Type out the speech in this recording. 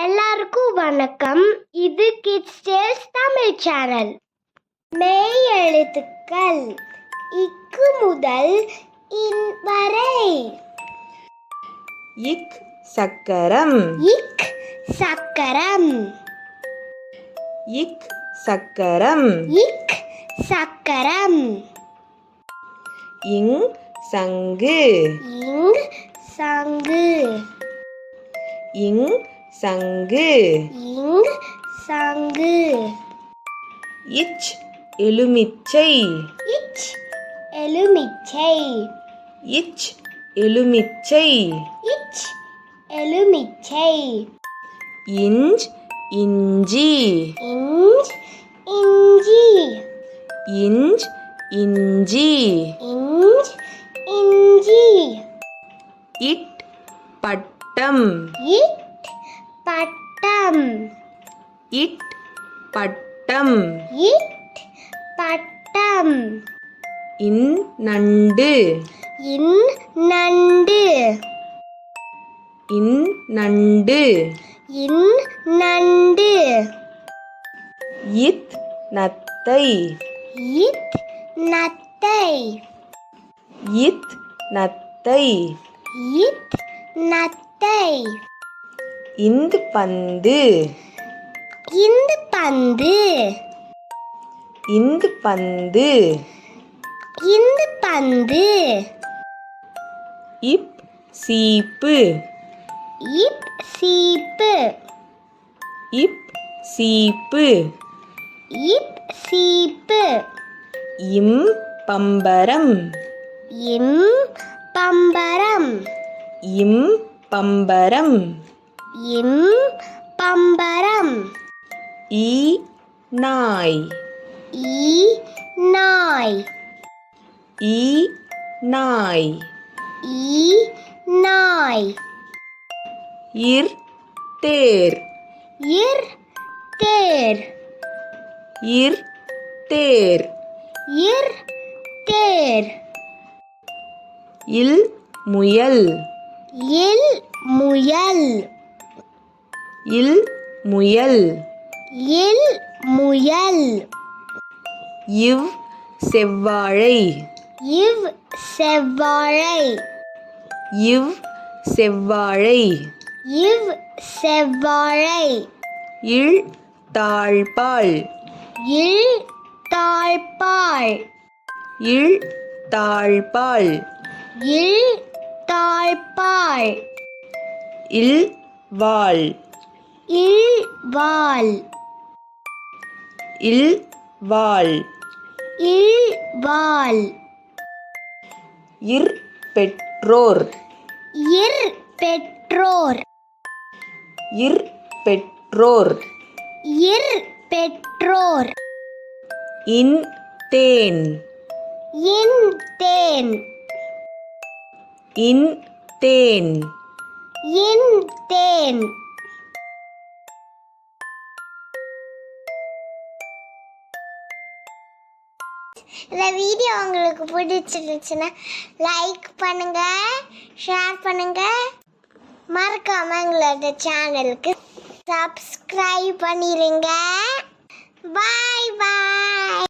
எல்லாருக்கும் வணக்கம். இது கிட்ஸ் டேல்ஸ் தமிழ் சேனல். மெய் எழுத்துக்கள் இக்கு முதல் இன் வரை. இக் சக்கரம். இக் சக்கரம். இக் சக்கரம். இக் சக்கரம். இங் சங்கு. இங் சங்கு. இங் சங்கு. இங் சங்கு. இச் எலுமிச்சை. இச் எலுமிச்சை. இச் எலுமிச்சை. இச் எலுமிச்சை. இஞ்ச் இஞ்சி. இஞ்ச் இஞ்சி. இஞ்ச் இஞ்சி. இஞ்ச் இஞ்சி. இட் பட்டம். இட் பட்டம். இட் பட்டம். இட் பட்டம். இன் நண்டு. இன் நண்டு. இன் நண்டு. இன் நண்டு. இத் நத்தை. இத் நத்தை. இத் நத்தை. இத் நத்தை. இந்து பந்து. இந்து பந்து. இந்து பந்து. இந்து பந்து. இப் சீப்பு. இப் சீப்பு. இப் சீப்பு. இப் சீப்பு. இம் பம்பரம். இம் பம்பரம். இம் பம்பரம். இம் பம்பரம். ஈ நாய். ஈ நாய். ஈ நாய். ஈ நாய். இர் தேர். இர் தேர். இர் தேர். இர் தேர். இல் முயல். இல் முயல். இல் முயல். இல் முயல். இவ் செவ்வாழை. இவ் செவ்வாழை. இவ் செவ்வாழை. இவ் செவ்வாழை. இல் தாழ்பாள். இல் தாழ்பாள். இல் தாழ்பாள். இல் தாழ்பாள். இல் வாள். இல் வாள். இல் வாள். இல் வாள். இர் பெற்றோர். இர் பெற்றோர். இர் பெற்றோர். இர் பெற்றோர். இன் தேன். இன் தேன். இன் தேன். இன் தேன். இந்த வீடியோ உங்களுக்கு பிடிச்சிருந்துச்சுன்னா லைக் பண்ணுங்க, ஷேர் பண்ணுங்க, மறக்காம எங்களோட சேனலுக்கு சப்ஸ்கிரைப் பண்ணிடுங்க. பாய் பாய்.